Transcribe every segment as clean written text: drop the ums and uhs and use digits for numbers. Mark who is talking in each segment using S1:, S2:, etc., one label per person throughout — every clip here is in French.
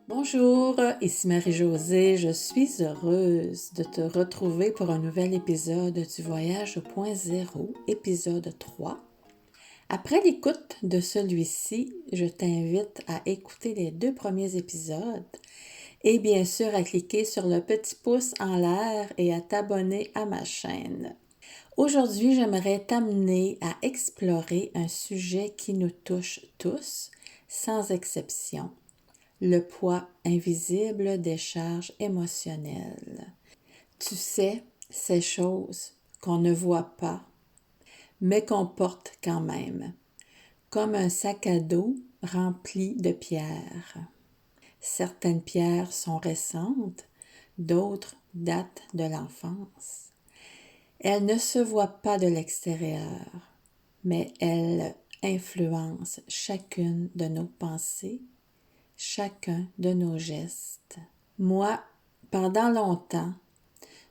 S1: Bonjour, ici Marie-Josée. Je suis heureuse de te retrouver pour un nouvel épisode du Voyage au point zéro, épisode 3. Après l'écoute de celui-ci, je t'invite à écouter les 2 premiers épisodes et bien sûr à cliquer sur le petit pouce en l'air et à t'abonner à ma chaîne. Aujourd'hui, j'aimerais t'amener à explorer un sujet qui nous touche tous, sans exception. Le poids invisible des charges émotionnelles. Tu sais, ces choses qu'on ne voit pas, mais qu'on porte quand même, comme un sac à dos rempli de pierres. Certaines pierres sont récentes, d'autres datent de l'enfance. Elles ne se voient pas de l'extérieur, mais elles influencent chacune de nos pensées, chacun de nos gestes. Moi, pendant longtemps,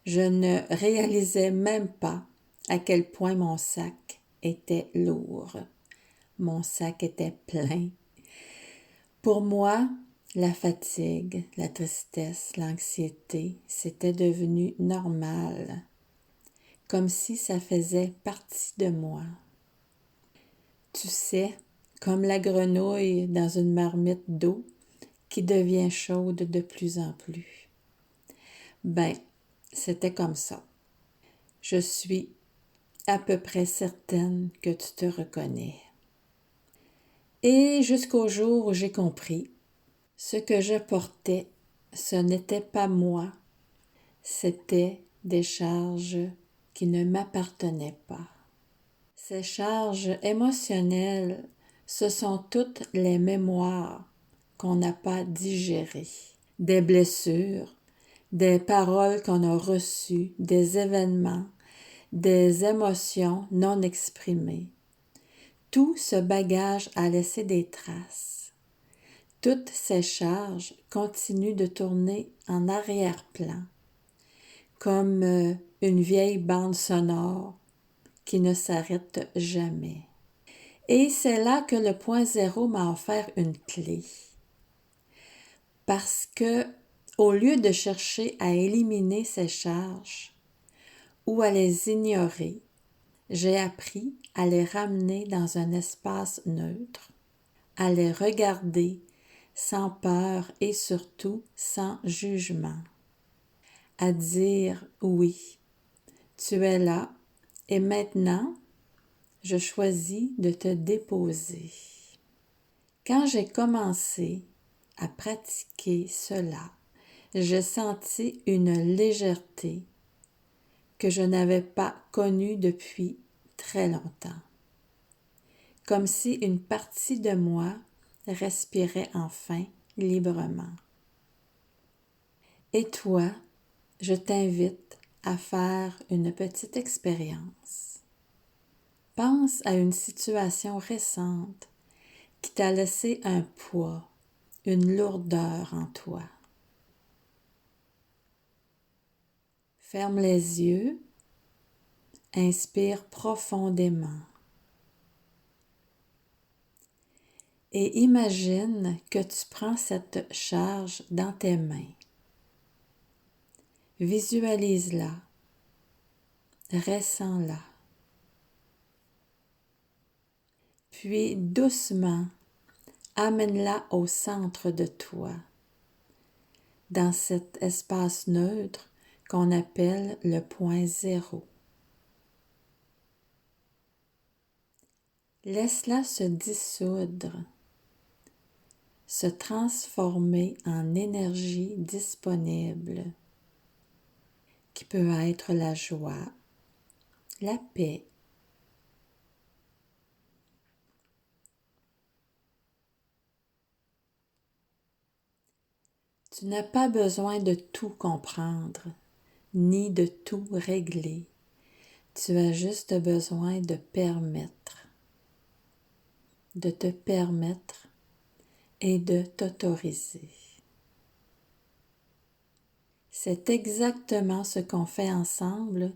S1: je ne réalisais même pas à quel point mon sac était lourd. Mon sac était plein. Pour moi, la fatigue, la tristesse, l'anxiété, c'était devenu normal, comme si ça faisait partie de moi. Tu sais, comme la grenouille dans une marmite d'eau qui devient chaude de plus en plus. C'était comme ça. Je suis à peu près certaine que tu te reconnais. Et jusqu'au jour où j'ai compris, ce que je portais, ce n'était pas moi, c'était des charges qui ne m'appartenaient pas. Ces charges émotionnelles, ce sont toutes les mémoires qu'on n'a pas digérées, des blessures, des paroles qu'on a reçues, des événements, des émotions non exprimées. Tout ce bagage a laissé des traces. Toutes ces charges continuent de tourner en arrière-plan, comme une vieille bande sonore qui ne s'arrête jamais. Et c'est là que le point zéro m'a offert une clé. Parce que, au lieu de chercher à éliminer ces charges ou à les ignorer, j'ai appris à les ramener dans un espace neutre, à les regarder sans peur et surtout sans jugement, à dire oui, tu es là et maintenant je choisis de te déposer. Quand j'ai commencé à pratiquer cela, j'ai senti une légèreté que je n'avais pas connue depuis très longtemps. Comme si une partie de moi respirait enfin librement. Et toi, je t'invite à faire une petite expérience. Pense à une situation récente qui t'a laissé un poids, une lourdeur en toi. Ferme les yeux, inspire profondément et imagine que tu prends cette charge dans tes mains. Visualise-la, ressens-la. Puis doucement, amène-la au centre de toi, dans cet espace neutre qu'on appelle le point zéro. Laisse-la se dissoudre, se transformer en énergie disponible, qui peut être la joie, la paix, tu n'as pas besoin de tout comprendre, ni de tout régler. Tu as juste besoin de te permettre et de t'autoriser. C'est exactement ce qu'on fait ensemble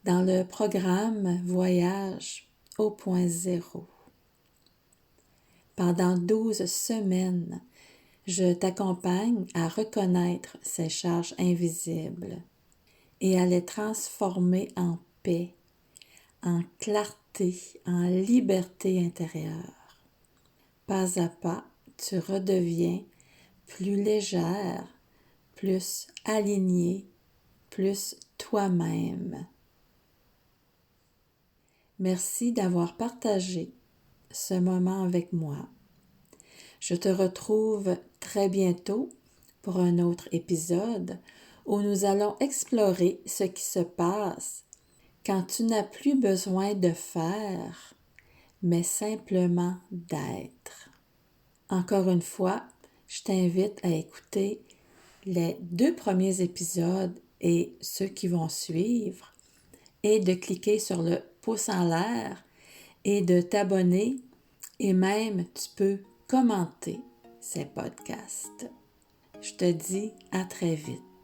S1: dans le programme Voyage au point zéro. Pendant 12 semaines, Je t'accompagne à reconnaître ces charges invisibles et à les transformer en paix, en clarté, en liberté intérieure. Pas à pas, tu redeviens plus légère, plus alignée, plus toi-même. Merci d'avoir partagé ce moment avec moi. Je te retrouve très bientôt pour un autre épisode où nous allons explorer ce qui se passe quand tu n'as plus besoin de faire, mais simplement d'être. Encore une fois, je t'invite à écouter les 2 premiers épisodes et ceux qui vont suivre et de cliquer sur le pouce en l'air et de t'abonner et même tu peux commenter ces podcasts. Je te dis à très vite.